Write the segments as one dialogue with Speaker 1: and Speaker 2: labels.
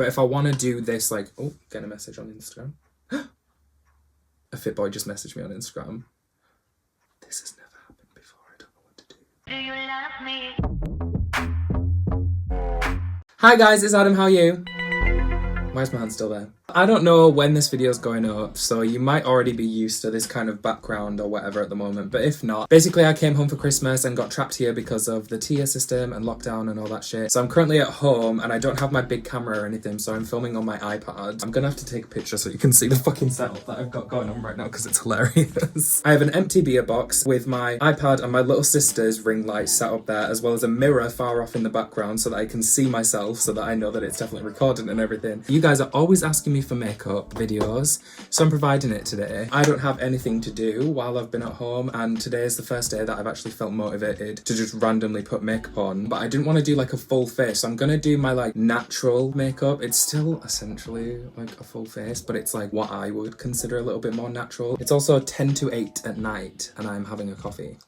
Speaker 1: But if I want to do this, like, oh, get a message on Instagram. A fit boy just messaged me on Instagram. This has never happened before. I don't know what to do. Do you love me? Hi guys, it's Adam. How are you? Why is my hand still there? I don't know when this video is going up, so you might already be used to this kind of background or whatever at the moment, but if not, basically I came home for Christmas and got trapped here because of the tier system and lockdown and all that shit. So I'm currently at home and I don't have my big camera or anything, so I'm filming on my iPad. I'm gonna have to take a picture so you can see the fucking setup that I've got going on right now because it's hilarious. I have an empty beer box with my iPad and my little sister's ring light set up there, as well as a mirror far off in the background so that I can see myself, so that I know that it's definitely recording and everything. You guys are always asking me for makeup videos, so I'm providing it today. I don't have anything to do while I've been at home, and today is the first day that I've actually felt motivated to just randomly put makeup on, but I didn't want to do like a full face, so I'm gonna do my like natural makeup. It's still essentially like a full face, but it's like what I would consider a little bit more natural. It's also 10 to 8 at night and I'm having a coffee.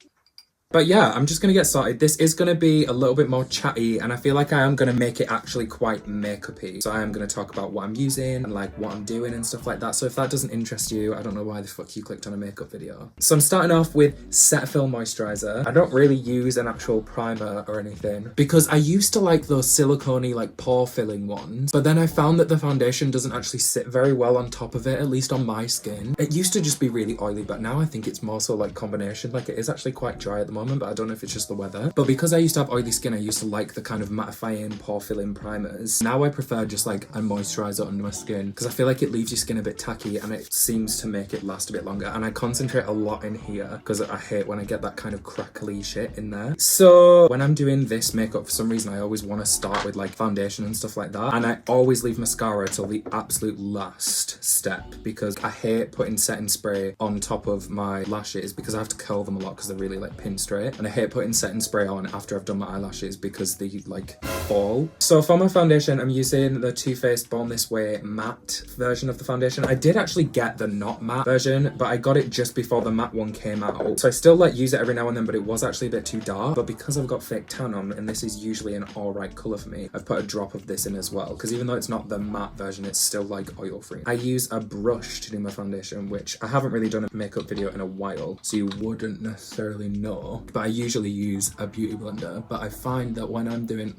Speaker 1: But yeah, I'm just gonna get started. This is gonna be a little bit more chatty, and I feel like I am gonna make it actually quite makeup-y. So I am gonna talk about what I'm using and like what I'm doing and stuff like that. So if that doesn't interest you, I don't know why the fuck you clicked on a makeup video. So I'm starting off with Cetaphil moisturizer. I don't really use an actual primer or anything because I used to like those silicone-y like pore filling ones, but then I found that the foundation doesn't actually sit very well on top of it, at least on my skin. It used to just be really oily, but now I think it's more so like combination. Like it is actually quite dry at the moment, but I don't know if it's just the weather. But because I used to have oily skin, I used to like the kind of mattifying pore filling primers. Now I prefer just like a moisturizer under my skin because I feel like it leaves your skin a bit tacky and it seems to make it last a bit longer. And I concentrate a lot in here because I hate when I get that kind of crackly shit in there. So when I'm doing this makeup, for some reason I always want to start with like foundation and stuff like that, and I always leave mascara till the absolute last step because I hate putting setting spray on top of my lashes because I have to curl them a lot because they're really like pin straight, and I hate putting setting spray on after I've done my eyelashes because they like fall. So for my foundation, I'm using the Too Faced Born This Way matte version of the foundation. I did actually get the not matte version, but I got it just before the matte one came out. So I still like use it every now and then, but it was actually a bit too dark. But because I've got fake tan on, and this is usually an alright colour for me, I've put a drop of this in as well, because even though it's not the matte version, it's still like oil free. I use a brush to do my foundation, which I haven't really done a makeup video in a while, so you wouldn't necessarily know, but I usually use a beauty blender. But I find that when I'm doing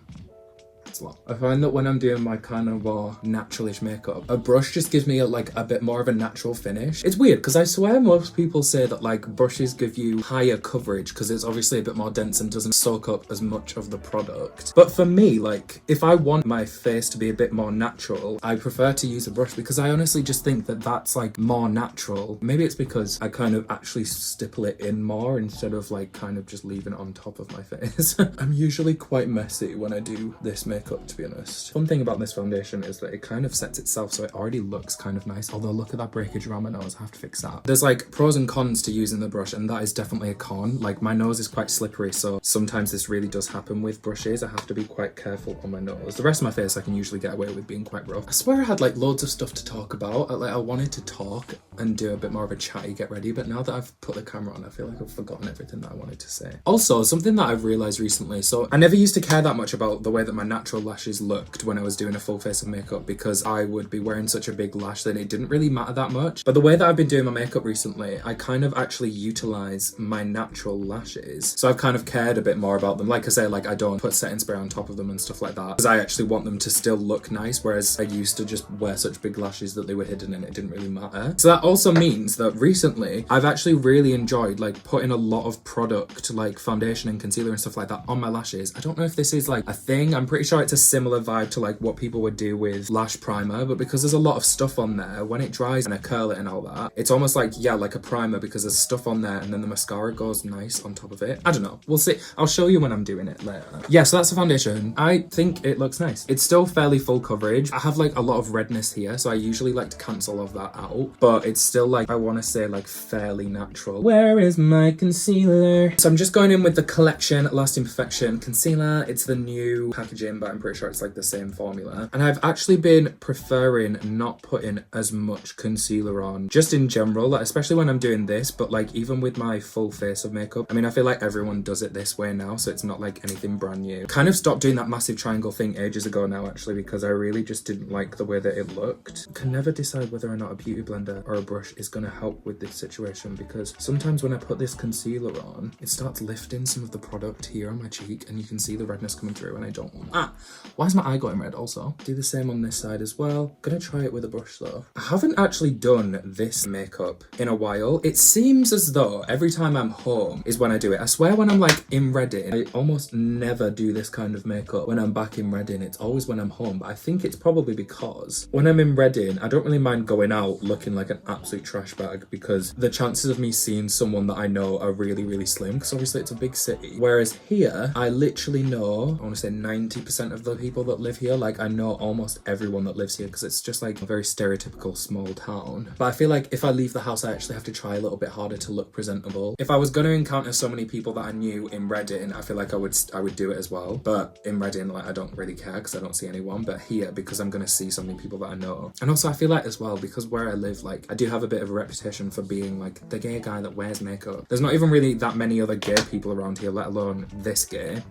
Speaker 1: my kind of more naturalish makeup, a brush just gives me a bit more of a natural finish. It's weird because I swear most people say that like brushes give you higher coverage because it's obviously a bit more dense and doesn't soak up as much of the product. But for me, like if I want my face to be a bit more natural, I prefer to use a brush because I honestly just think that that's like more natural. Maybe it's because I kind of actually stipple it in more instead of like kind of just leaving it on top of my face. I'm usually quite messy when I do this makeup, to be honest. One thing about this foundation is that it kind of sets itself, so it already looks kind of nice. Although look at that breakage around my nose, I have to fix that. There's like pros and cons to using the brush, and that is definitely a con. Like my nose is quite slippery, so sometimes this really does happen with brushes. I have to be quite careful on my nose. The rest of my face I can usually get away with being quite rough. I swear I had like loads of stuff to talk about. I wanted to talk and do a bit more of a chatty get ready, but now that I've put the camera on, I feel like I've forgotten everything that I wanted to say. Also, something that I've realized recently, so I never used to care that much about the way that my natural lashes looked when I was doing a full face of makeup because I would be wearing such a big lash that it didn't really matter that much. But the way that I've been doing my makeup recently, I kind of actually utilize my natural lashes. So I've kind of cared a bit more about them. Like I say, like I don't put setting spray on top of them and stuff like that because I actually want them to still look nice, whereas I used to just wear such big lashes that they were hidden and it didn't really matter. So that also means that recently I've actually really enjoyed like putting a lot of product like foundation and concealer and stuff like that on my lashes. I don't know if this is like a thing. I'm pretty sure it's a similar vibe to like what people would do with lash primer, but because there's a lot of stuff on there, when it dries and I curl it and all that, it's almost like, yeah, like a primer because there's stuff on there and then the mascara goes nice on top of it. I don't know, we'll see. I'll show you when I'm doing it later. Yeah, so that's the foundation. I think it looks nice. It's still fairly full coverage. I have like a lot of redness here, so I usually like to cancel all of that out, but it's still like, I want to say like fairly natural. Where is my concealer? So I'm just going in with the Collection Lasting Perfection concealer. It's the new packaging, but I'm pretty sure it's like the same formula. And I've actually been preferring not putting as much concealer on, just in general, like, especially when I'm doing this, but like even with my full face of makeup. I mean, I feel like everyone does it this way now, so it's not like anything brand new. Kind of stopped doing that massive triangle thing ages ago now, actually, because I really just didn't like the way that it looked. Can never decide whether or not a beauty blender or a brush is going to help with this situation, because sometimes when I put this concealer on, it starts lifting some of the product here on my cheek, and you can see the redness coming through, and I don't want that. Why is my eye going red also? Do the same on this side as well. Gonna try it with a brush though. I haven't actually done this makeup in a while. It seems as though every time I'm home is when I do it. I swear when I'm like in Reading, I almost never do this kind of makeup when I'm back in Reading. It's always when I'm home, but I think it's probably because when I'm in Reading, I don't really mind going out looking like an absolute trash bag, because the chances of me seeing someone that I know are really, really slim, because obviously it's a big city. Whereas here, I literally know, I want to say 90% of the people that live here. Like, I know almost everyone that lives here, because it's just like a very stereotypical small town. But I feel like if I leave the house, I actually have to try a little bit harder to look presentable. If I was going to encounter so many people that I knew in Reading, I feel like I would do it as well. But in Reading, like, I don't really care because I don't see anyone. But here, because I'm going to see so many people that I know. And also I feel like as well, because where I live, like, I do have a bit of a reputation for being like the gay guy that wears makeup. There's not even really that many other gay people around here, let alone this gay.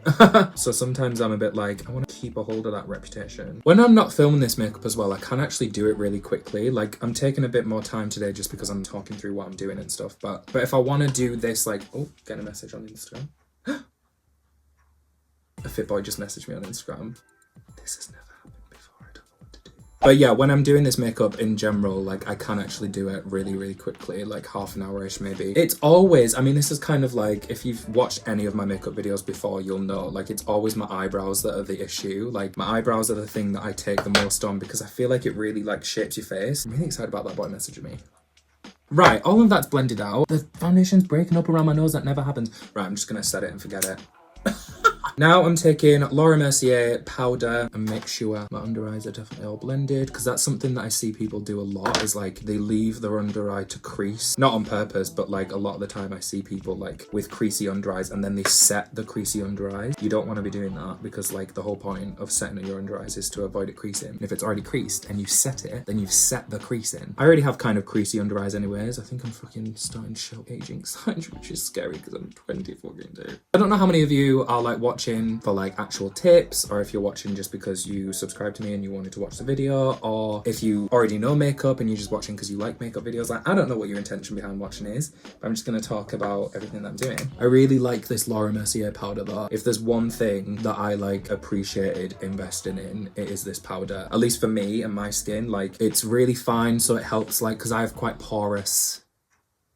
Speaker 1: So sometimes I'm a bit like, I want to keep a hold of that reputation. When I'm not filming this makeup as well, I can actually do it really quickly. Like, I'm taking a bit more time today just because I'm talking through what I'm doing and stuff. But if I want to do this, like, oh, get a message on Instagram. A fit boy just messaged me on Instagram. This has never happened before. I don't know what to do. But yeah, when I'm doing this makeup in general, like, I can actually do it really, really quickly, like half an hour-ish maybe. It's always, I mean, this is kind of like, if you've watched any of my makeup videos before, you'll know, like, it's always my eyebrows that are the issue. Like, my eyebrows are the thing that I take the most on, because I feel like it really, like, shapes your face. I'm really excited about that boy messaging me. Right, all of that's blended out. The foundation's breaking up around my nose. That never happens. Right, I'm just gonna set it and forget it. Now I'm taking Laura Mercier powder and make sure my under eyes are definitely all blended, because that's something that I see people do a lot, is like they leave their under eye to crease. Not on purpose, but like a lot of the time I see people like with creasy under eyes and then they set the creasy under eyes. You don't want to be doing that, because like the whole point of setting your under eyes is to avoid it creasing. And if it's already creased and you set it, then you've set the creasing. I already have kind of creasy under eyes anyways. I think I'm fucking starting to show aging signs, which is scary because I'm 20 fucking 2. I don't know how many of you are like watching for like actual tips, or if you're watching just because you subscribed to me and you wanted to watch the video, or if you already know makeup and you're just watching because you like makeup videos. Like, I don't know what your intention behind watching is, but I'm just going to talk about everything that I'm doing. I really like this Laura Mercier powder though. If there's one thing that I like appreciated investing in, it is this powder. At least for me and my skin, like, it's really fine, so it helps, like, because I have quite porous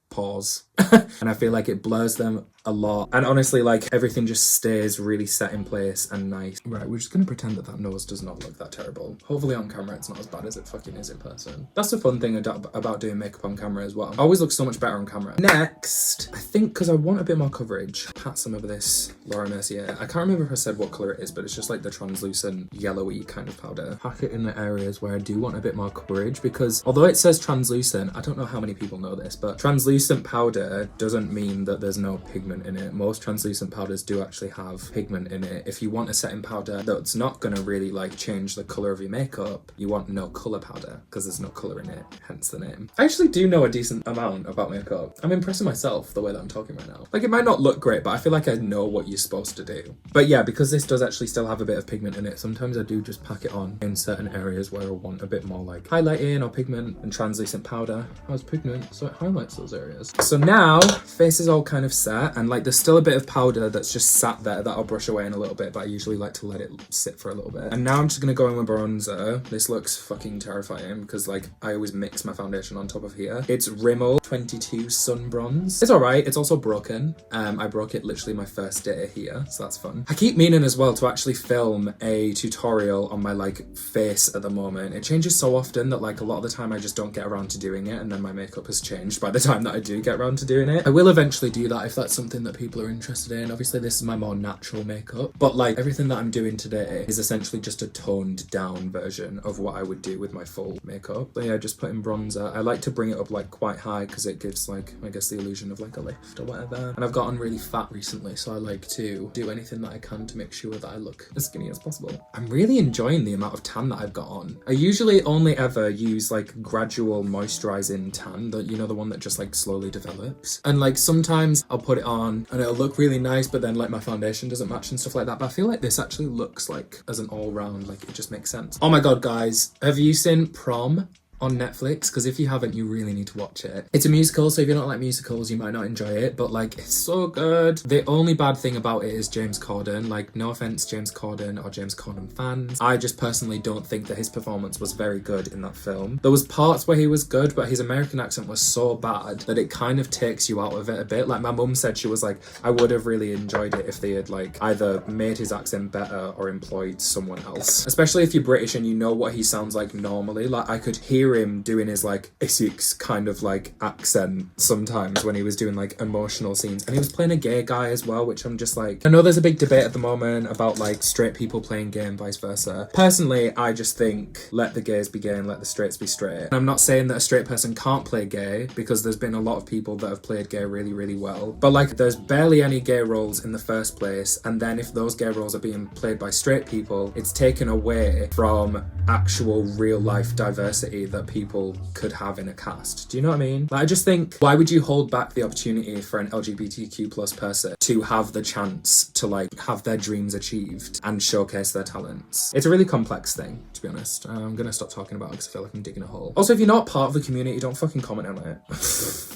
Speaker 1: pores and I feel like it blurs them a lot, and honestly, like, everything just stays really set in place and nice. Right, we're just gonna pretend that that nose does not look that terrible. Hopefully on camera it's not as bad as it fucking is in person. That's the fun thing about doing makeup on camera as well. I always look so much better on camera. Next, I think because I want a bit more coverage, pat some of this Laura Mercier. I can't remember if I said what colour it is, but it's just like the translucent yellowy kind of powder. Pack it in the areas where I do want a bit more coverage, because although it says translucent, I don't know how many people know this, but translucent powder doesn't mean that there's no pigment in it. Most translucent powders do actually have pigment in it. If you want a setting powder that's not gonna really like change the color of your makeup, you want no color powder, because there's no color in it, hence the name. I actually do know a decent amount about makeup. I'm impressing myself the way that I'm talking right now. Like, it might not look great, but I feel like I know what you're supposed to do. But yeah, because this does actually still have a bit of pigment in it, sometimes I do just pack it on in certain areas where I want a bit more like highlighting or pigment, and translucent powder has pigment, so it highlights those areas. So now, face is all kind of set, and like there's still a bit of powder that's just sat there that I'll brush away in a little bit, but I usually like to let it sit for a little bit. And now I'm just gonna go in with bronzer. This looks fucking terrifying because like I always mix my foundation on top of here. It's Rimmel 22 Sun Bronze. It's alright, it's also broken. I broke it literally my first day here, so that's fun. I keep meaning as well to actually film a tutorial on my like face at the moment. It changes so often that like a lot of the time I just don't get around to doing it, and then my makeup has changed by the time that I do get around to doing it. I will eventually do that if that's something that people are interested in. Obviously this is my more natural makeup, but like everything that I'm doing today is essentially just a toned down version of what I would do with my full makeup. But yeah, just putting bronzer. I like to bring it up like quite high because it gives like, I guess, the illusion of like a lift or whatever. And I've gotten really fat recently, so I like to do anything that I can to make sure that I look as skinny as possible. I'm really enjoying the amount of tan that I've got on. I usually only ever use like gradual moisturizing tan, that, you know, the one that just like slowly develops. And like sometimes I'll put it on and it'll look really nice, but then like my foundation doesn't match and stuff like that. But I feel like this actually looks like as an all round, like it just makes sense. Oh my god, guys, have you seen Prom on Netflix? Because if you haven't, you really need to watch it. It's a musical, so if you don't like musicals, you might not enjoy it, but like it's so good. The only bad thing about it is James Corden. Like, no offense, James Corden or James Corden fans, I just personally don't think that his performance was very good in that film. There was parts where he was good, but his American accent was so bad that it kind of takes you out of it a bit. Like, my mum said, she was like, I would have really enjoyed it if they had like either made his accent better or employed someone else, especially if you're British and you know what he sounds like normally. Like, I could hear him doing his like Essex kind of like accent sometimes when he was doing like emotional scenes, and he was playing a gay guy as well, which I'm just like, I know there's a big debate at the moment about like straight people playing gay and vice versa. Personally, I just think let the gays be gay and let the straights be straight. And I'm not saying that a straight person can't play gay, because there's been a lot of people that have played gay really, really well, but like there's barely any gay roles in the first place, and then if those gay roles are being played by straight people, it's taken away from actual real life diversity that people could have in a cast. Do you know what I mean? Like, I just think, why would you hold back the opportunity for an LGBTQ plus person to have the chance to like have their dreams achieved and showcase their talents? It's a really complex thing, to be honest. I'm gonna stop talking about it because I feel like I'm digging a hole. Also, if you're not part of the community, don't fucking comment on it.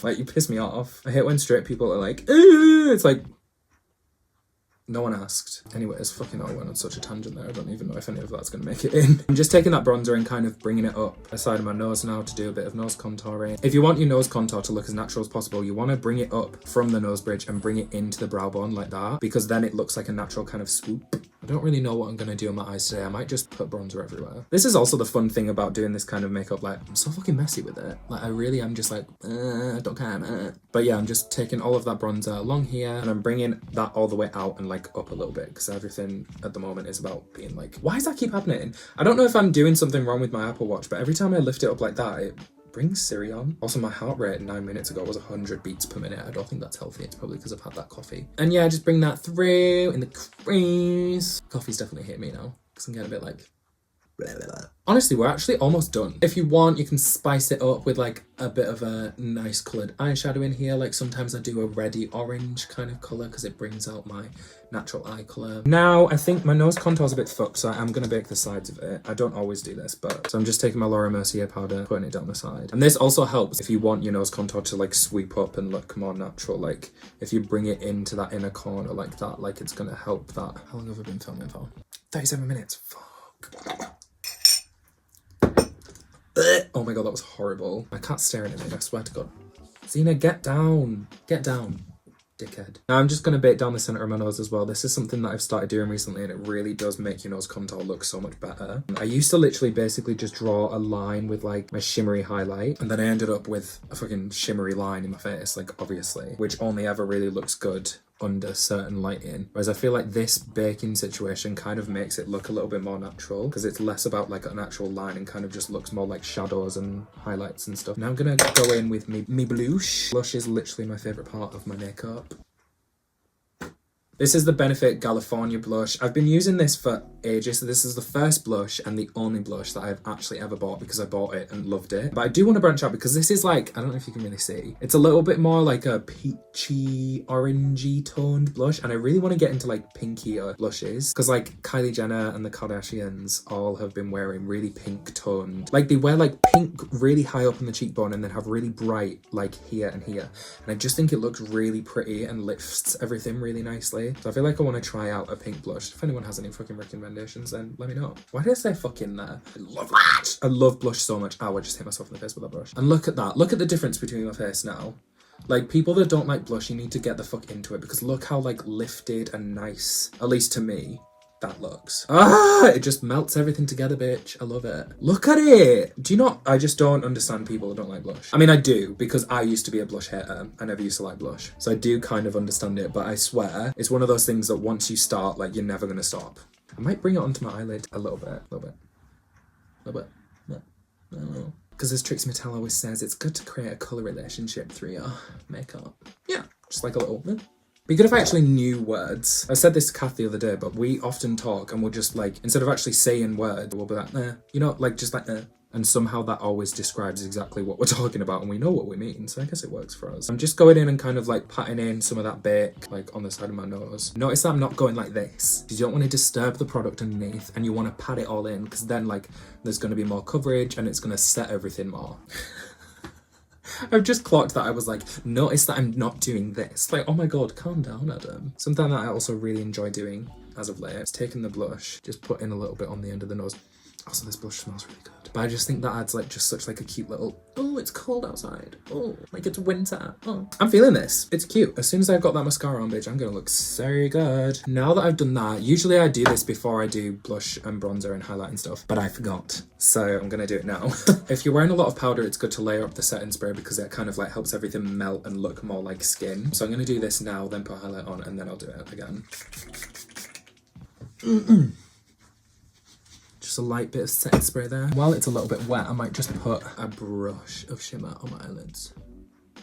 Speaker 1: Like, you piss me off. I hate when straight people are like, ooh, it's like, no one asked. Anyways, fucking hell, I went on such a tangent there. I don't even know if any of that's going to make it in. I'm just taking that bronzer and kind of bringing it up the side of my nose now to do a bit of nose contouring. If you want your nose contour to look as natural as possible, you want to bring it up from the nose bridge and bring it into the brow bone like that, because then it looks like a natural kind of swoop. I don't really know what I'm going to do on my eyes today. I might just put bronzer everywhere. This is also the fun thing about doing this kind of makeup. Like, I'm so fucking messy with it. Like, I really am just like, I don't care. But yeah, I'm just taking all of that bronzer along here and I'm bringing that all the way out and like up a little bit, because everything at the moment is about being like, why does that keep happening? I don't know if I'm doing something wrong with my Apple Watch, but every time I lift it up like that, it brings Siri on. Also, my heart rate 9 minutes ago was 100 beats per minute. I don't think that's healthy. It's probably because I've had that coffee. And yeah, just bring that through in the crease. Coffee's definitely hit me now because I'm getting a bit like, blah, blah, blah. Honestly, we're actually almost done. If you want, you can spice it up with like a bit of a nice coloured eyeshadow in here. Like, sometimes I do a reddy orange kind of colour because it brings out my natural eye colour. Now, I think my nose contour's a bit fucked, so I'm going to bake the sides of it. I don't always do this, but so I'm just taking my Mercier powder, putting it down the side. And this also helps if you want your nose contour to like sweep up and look more natural. Like, if you bring it into that inner corner like that, like it's going to help that. How long have I been filming for? 37 minutes. Fuck. Oh my god, that was horrible. I can't stare at it, I swear to god. Zena, get down. Get down, dickhead. Now I'm just going to bake down the centre of my nose as well. This is something that I've started doing recently and it really does make your nose contour look so much better. I used to literally basically just draw a line with like my shimmery highlight, and then I ended up with a fucking shimmery line in my face, like obviously, which only ever really looks good under certain lighting, whereas I feel like this baking situation kind of makes it look a little bit more natural because it's less about like an actual line and kind of just looks more like shadows and highlights and stuff. Now I'm gonna go in with me blush. Blush is literally my favourite part of my makeup. This is the Benefit California blush. I've been using this for ages. So this is the first blush and the only blush that I've actually ever bought because I bought it and loved it. But I do want to branch out because this is like, I don't know if you can really see. It's a little bit more like a peachy, orangey toned blush. And I really want to get into like pinkier blushes because like Kylie Jenner and the Kardashians all have been wearing really pink toned. Like they wear like pink really high up on the cheekbone and then have really bright like here and here. And I just think it looks really pretty and lifts everything really nicely. So I feel like I want to try out a pink blush. If anyone has any fucking recommendations, then let me know. Why did I say fucking there? I love that! I love blush so much. Ow, I just hit myself in the face with that brush. And look at that. Look at the difference between my face now. Like, people that don't like blush, you need to get the fuck into it because look how, like, lifted and nice, at least to me, that looks. Ah, it just melts everything together, bitch. I love it. Look at it. Do you not? I just don't understand people who don't like blush. I mean, I do, because I used to be a blush hater. I never used to like blush. So I do kind of understand it, but I swear, it's one of those things that once you start, like, you're never going to stop. I might bring it onto my eyelid a little bit, a little bit. No. Because as Trixie Mattel always says, it's good to create a colour relationship through your makeup. Yeah, just like a little... Be good if I actually knew words. I said this to Kath the other day, but we often talk and we'll just like, instead of actually saying words, we'll be like, you know, like just like, and somehow that always describes exactly what we're talking about and we know what we mean, so I guess it works for us. I'm just going in and kind of like patting in some of that bake, like on the side of my nose. Notice that I'm not going like this, because you don't want to disturb the product underneath and you want to pat it all in, because then like there's going to be more coverage and it's going to set everything more. I've just clocked that I was like, notice that I'm not doing this. Like, oh my god, calm down, Adam. Something that I also really enjoy doing as of late is taking the blush, just put in a little bit on the end of the nose. Also, this blush smells really good. But I just think that adds like just such like a cute little, oh, it's cold outside. Oh, like it's winter. Oh, I'm feeling this. It's cute. As soon as I've got that mascara on, bitch, I'm gonna look so good. Now that I've done that, usually I do this before I do blush and bronzer and highlight and stuff, but I forgot. So I'm gonna do it now. If you're wearing a lot of powder, it's good to layer up the setting spray because it kind of like helps everything melt and look more like skin. So I'm gonna do this now, then put highlight on, and then I'll do it again. Just a light bit of setting spray there. While it's a little bit wet, I might just put a brush of shimmer on my eyelids.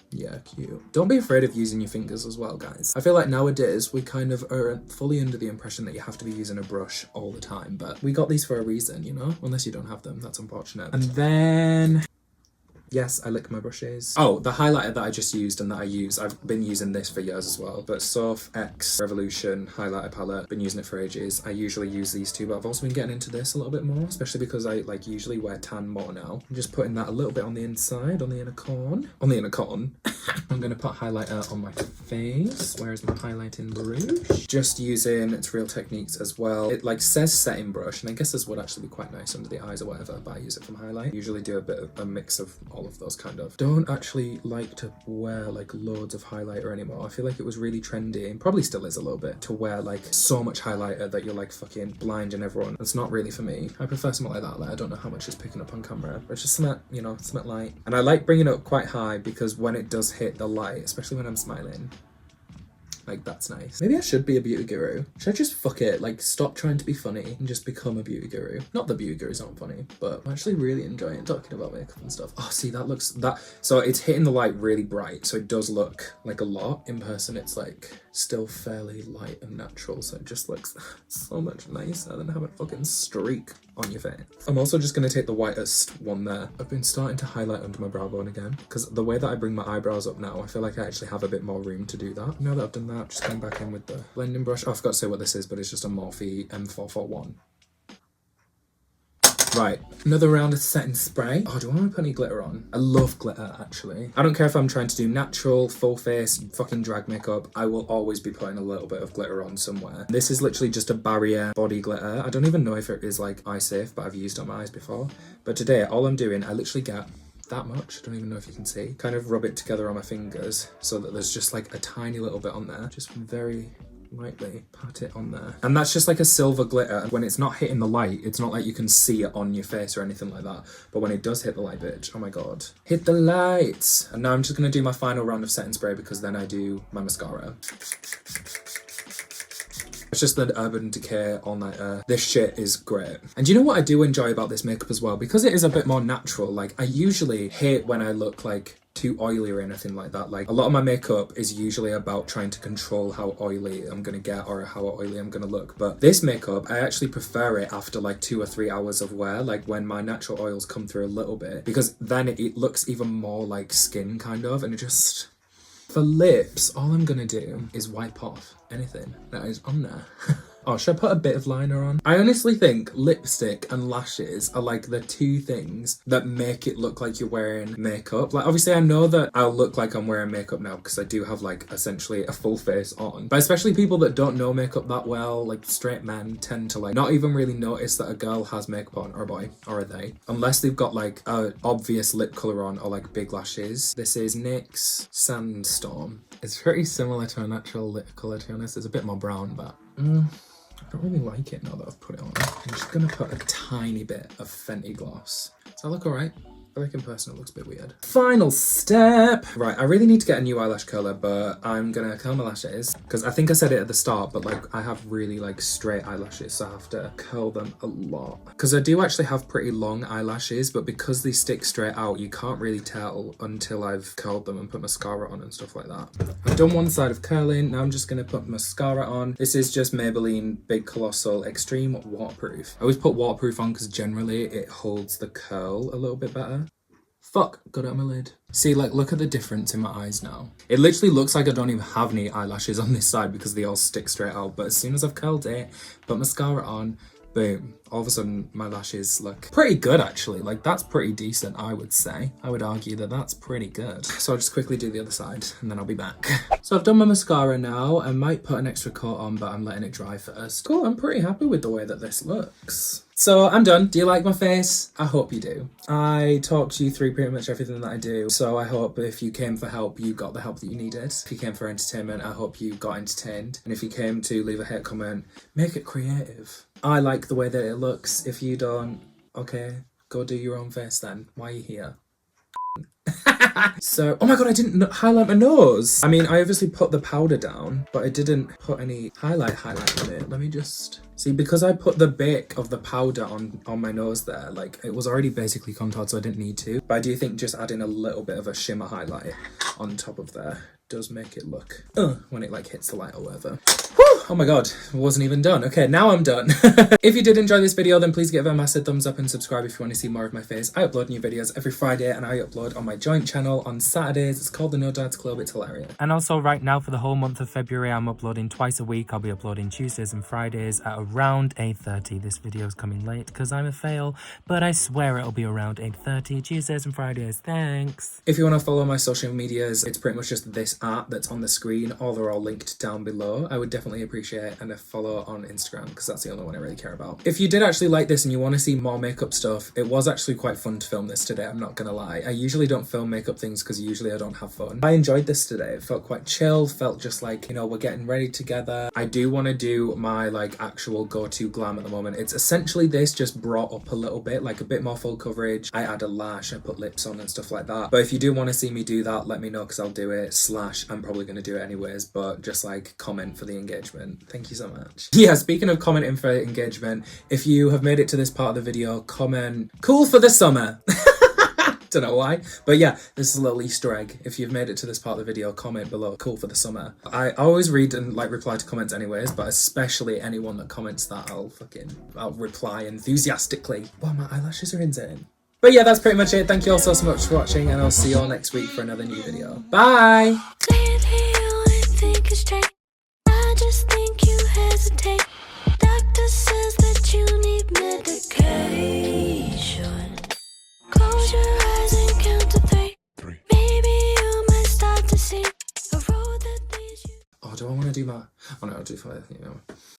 Speaker 1: Yeah, cute. Don't be afraid of using your fingers as well, guys. I feel like nowadays we kind of are fully under the impression that you have to be using a brush all the time, but we got these for a reason, you know? Unless you don't have them, that's unfortunate. And then... yes, I lick my brushes. Oh, the highlighter that I just used and that I use, I've been using this for years as well, but Soph X Revolution highlighter palette, been using it for ages. I usually use these two, but I've also been getting into this a little bit more, especially because I like usually wear tan more now. I'm just putting that a little bit on the inside, on the inner corn. On the inner corn. I'm gonna put highlighter on my face. Where's my highlighting brush? Just using its Real Techniques as well. It like says setting brush, and I guess this would actually be quite nice under the eyes or whatever, but I use it from highlight. Usually do a bit of a mix of all of those kind of. Don't actually like to wear like loads of highlighter anymore. I feel like it was really trendy, and probably still is a little bit, to wear like so much highlighter that you're like fucking blinding everyone. That's not really for me. I prefer something like that. Like I don't know how much it's picking up on camera, but it's just something, you know, something light. And I like bringing it up quite high because when it does hit the light, especially when I'm smiling, like that's nice. Maybe I should be a beauty guru. Should I just fuck it, like stop trying to be funny and just become a beauty guru? Not that beauty gurus aren't funny, but I'm actually really enjoying talking about makeup and stuff. Oh, see, that looks, that, so it's hitting the light really bright, so it does look like a lot. In person, it's like still fairly light and natural, so it just looks so much nicer than having a fucking streak on your face. I'm also just gonna take the whitest one there. I've been starting to highlight under my brow bone again, because the way that I bring my eyebrows up now, I feel like I actually have a bit more room to do that. Now that I've done that, just going back in with the blending brush. Oh, I forgot to say what this is, but it's just a Morphe M441. Right, another round of setting spray. Oh, do I want to put any glitter on? I love glitter, actually. I don't care if I'm trying to do natural, full face, fucking drag makeup. I will always be putting a little bit of glitter on somewhere. This is literally just a barrier body glitter. I don't even know if it is like eye safe, but I've used it on my eyes before. But today, all I'm doing, I literally get that much. I don't even know if you can see. Kind of rub it together on my fingers so that there's just like a tiny little bit on there. Just very lightly pat it on there, and that's just like a silver glitter. When it's not hitting the light, it's not like you can see it on your face or anything like that, but when it does hit the light, bitch, oh my god, hit the lights. And now I'm just gonna do my final round of setting spray because then I do my mascara. It's just the Urban Decay all-nighter. This shit is great. And you know what I do enjoy about this makeup as well? Because it is a bit more natural. Like, I usually hate when I look like too oily or anything like that. Like, a lot of my makeup is usually about trying to control how oily I'm gonna get or how oily I'm gonna look. But this makeup, I actually prefer it after like 2 or 3 hours of wear, like when my natural oils come through a little bit, because then it looks even more like skin kind of, and it just... For lips, all I'm gonna do is wipe off anything that is on there. Oh, should I put a bit of liner on? I honestly think lipstick and lashes are like the two things that make it look like you're wearing makeup. Like, obviously I know that I'll look like I'm wearing makeup now because I do have like essentially a full face on. But especially people that don't know makeup that well, like straight men, tend to like not even really notice that a girl has makeup on, or a boy, or a they, unless they've got like a obvious lip colour on or like big lashes. This is Nyx Sandstorm. It's pretty similar to a natural lip colour, to be honest. It's a bit more brown, but... I don't really like it now that I've put it on. I'm just gonna put a tiny bit of Fenty gloss. Does that look alright? feel like in person it looks a bit weird. Final step. Right, I really need to get a new eyelash curler, but I'm gonna curl my lashes because I think I said it at the start, but like I have really like straight eyelashes, so I have to curl them a lot. Because I do actually have pretty long eyelashes, but because they stick straight out, you can't really tell until I've curled them and put mascara on and stuff like that. I've done one side of curling, now I'm just gonna put mascara on. This is just Maybelline Big Colossal Extreme Waterproof. I always put waterproof on because generally it holds the curl a little bit better. Fuck, got it on my lid. See, like, look at the difference in my eyes now. It literally looks like I don't even have any eyelashes on this side because they all stick straight out. But as soon as I've curled it, put mascara on, boom, all of a sudden my lashes look pretty good actually. Like, that's pretty decent, I would say. I would argue that that's pretty good. So I'll just quickly do the other side and then I'll be back. So I've done my mascara now. I might put an extra coat on, but I'm letting it dry first. Cool, I'm pretty happy with the way that this looks. So I'm done. Do you like my face? I hope you do. I talked you through pretty much everything that I do. So I hope if you came for help, you got the help that you needed. If you came for entertainment, I hope you got entertained. And if you came to leave a hate comment, make it creative. I like the way that it looks. If you don't, okay, go do your own face then. Why are you here? So, oh my god, I didn't highlight my nose. I mean, I obviously put the powder down, but I didn't put any highlight on it. Let me just see, because I put the bit of the powder on my nose there, like it was already basically contoured, so I didn't need to. But I do think just adding a little bit of a shimmer highlight on top of there does make it look when it like hits the light or whatever. Whew! Oh my god, I wasn't even done. Okay, now I'm done. If you did enjoy this video, then please give it a massive thumbs up and subscribe if you want to see more of my face. I upload new videos every Friday and I upload on my joint channel on Saturdays. It's called the No Dads Club. It's hilarious.
Speaker 2: And also right now for the whole month of February, I'm uploading twice a week. I'll be uploading Tuesdays and Fridays at around 8:30. This video is coming late because I'm a fail, but I swear it'll be around 8:30 Tuesdays and Fridays. Thanks.
Speaker 1: If you want to follow my social medias, it's pretty much just this art that's on the screen. All they're all linked down below. I would definitely appreciate and a follow on Instagram because that's the only one I really care about. If you did actually like this and you want to see more makeup stuff, it was actually quite fun to film this today, I'm not gonna lie. I usually don't film makeup things because usually I don't have fun. I enjoyed this today. It felt quite chill, felt just like, you know, we're getting ready together. I do want to do my like actual go-to glam at the moment. It's essentially this just brought up a little bit, like a bit more full coverage. I add a lash, I put lips on and stuff like that. But if you do want to see me do that, let me know because I'll do it. / I'm probably going to do it anyways, but just like comment for the engagement. Thank you so much. Yeah, speaking of commenting for engagement, if you have made it to this part of the video, comment cool for the summer. Don't know why, but yeah, this is a little Easter egg. If you've made it to this part of the video, comment below cool for the summer. I always read and like reply to comments anyways, but especially anyone that comments that, I'll reply enthusiastically. Wow, my eyelashes are insane. But yeah, that's pretty much it. Thank you all so much for watching, and I'll see you all next week for another new video. Bye.
Speaker 3: I just think you hesitate. Doctor says that you need medication. Close your eyes and count to three. Maybe you might start to see a road that leads you.
Speaker 1: Oh, do I want to do my... Oh no, I'll do 5. You know.